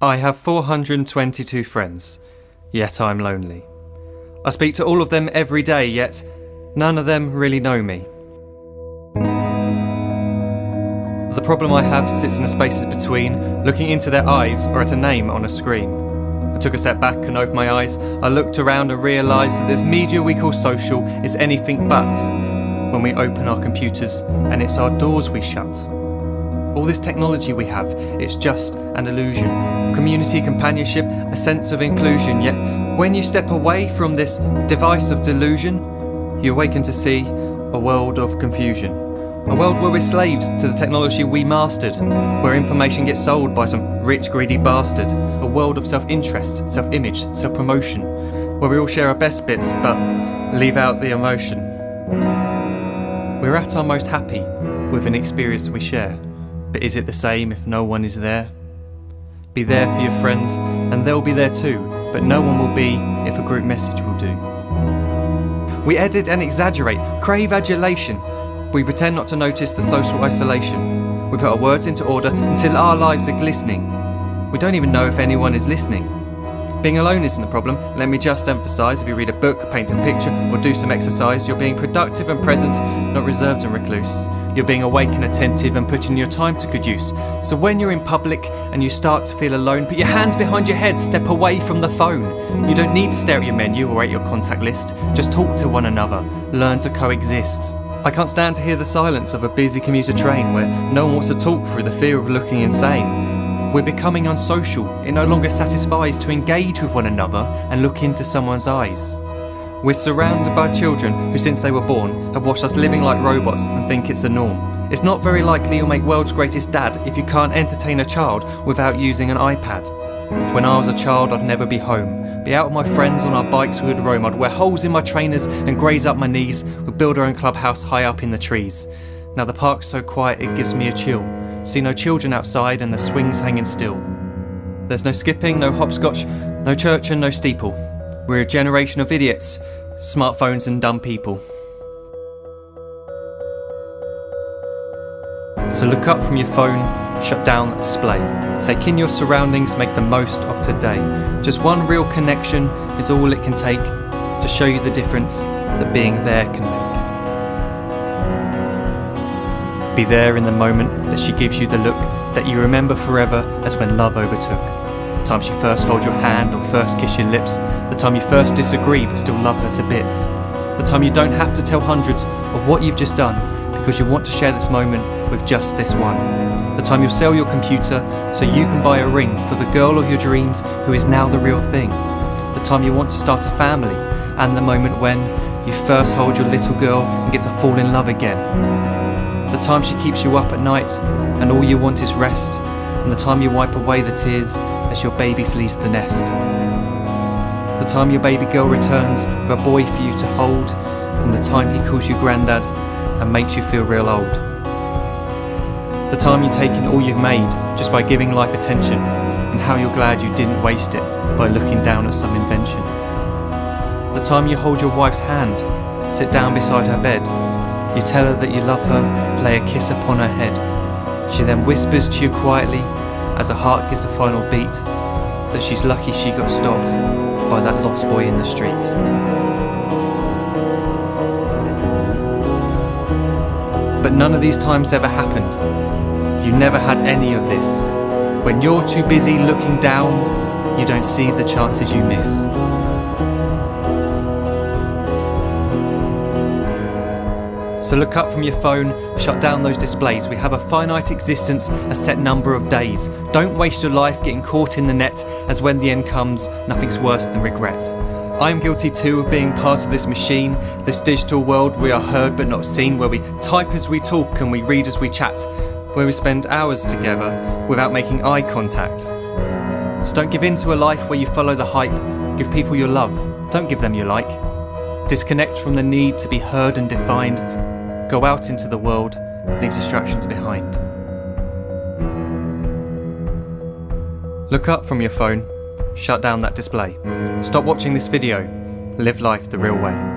I have 422 friends, yet I'm lonely. I speak to all of them every day, yet none of them really know me. The problem I have sits in the spaces between looking into their eyes or at a name on a screen. I took a step back and opened my eyes. I looked around and realised that this media we call social is anything but when we open our computers and it's our doors we shut. All this technology we have, it's just an illusion. Community, companionship, a sense of inclusion. Yet when you step away from this device of delusion, you awaken to see a world of confusion. A world where we're slaves to the technology we mastered, where information gets sold by some rich, greedy bastard. A world of self-interest, self-image, self-promotion, where we all share our best bits but leave out the emotion. We're at our most happy with an experience we share. But is it the same if no one is there? Be there for your friends, and they'll be there too, but no one will be if a group message will do. We edit and exaggerate, crave adulation. We pretend not to notice the social isolation. We put our words into order until our lives are glistening. We don't even know if anyone is listening. Being alone isn't a problem. Let me just emphasise, if you read a book, paint a picture, or do some exercise, you're being productive and present, not reserved and recluse. You're being awake and attentive and putting your time to good use. So when you're in public and you start to feel alone, put your hands behind your head, step away from the phone. You don't need to stare at your menu or at your contact list. Just talk to one another. Learn to coexist. I can't stand to hear the silence of a busy commuter train where no one wants to talk through the fear of looking insane. We're becoming unsocial. It no longer satisfies to engage with one another and look into someone's eyes. We're surrounded by children who, since they were born, have watched us living like robots and think it's the norm. It's not very likely you'll make world's greatest dad if you can't entertain a child without using an iPad. When I was a child, I'd never be home. Be out with my friends on our bikes, we would roam. I'd wear holes in my trainers and graze up my knees. We'd build our own clubhouse high up in the trees. Now the park's so quiet it gives me a chill. See no children outside and the swings hanging still. There's no skipping, no hopscotch, no church and no steeple. We're a generation of idiots, smartphones and dumb people. So look up from your phone, shut down the display. Take in your surroundings, make the most of today. Just one real connection is all it can take to show you the difference that being there can make. Be there in the moment that she gives you the look that you remember forever as when love overtook. The time she first holds your hand or first kiss your lips. The time you first disagree but still love her to bits. The time you don't have to tell hundreds of what you've just done because you want to share this moment with just this one. The time you'll sell your computer so you can buy a ring for the girl of your dreams who is now the real thing. The time you want to start a family and the moment when you first hold your little girl and get to fall in love again. The time she keeps you up at night and all you want is rest. And the time you wipe away the tears as your baby flees the nest. The time your baby girl returns with a boy for you to hold, and the time he calls you granddad and makes you feel real old. The time you take in all you've made just by giving life attention, and how you're glad you didn't waste it by looking down at some invention. The time you hold your wife's hand, sit down beside her bed, you tell her that you love her, lay a kiss upon her head. She then whispers to you quietly, as her heart gives a final beat, that she's lucky she got stopped by that lost boy in the street. But none of these times ever happened. You never had any of this. When you're too busy looking down, you don't see the chances you miss. So look up from your phone, shut down those displays. We have a finite existence, a set number of days. Don't waste your life getting caught in the net, as when the end comes, nothing's worse than regret. I'm guilty too of being part of this machine, this digital world we are heard but not seen, where we type as we talk and we read as we chat, where we spend hours together without making eye contact. So don't give in to a life where you follow the hype. Give people your love, don't give them your like. Disconnect from the need to be heard and defined. Go out into the world, leave distractions behind. Look up from your phone, shut down that display. Stop watching this video, live life the real way.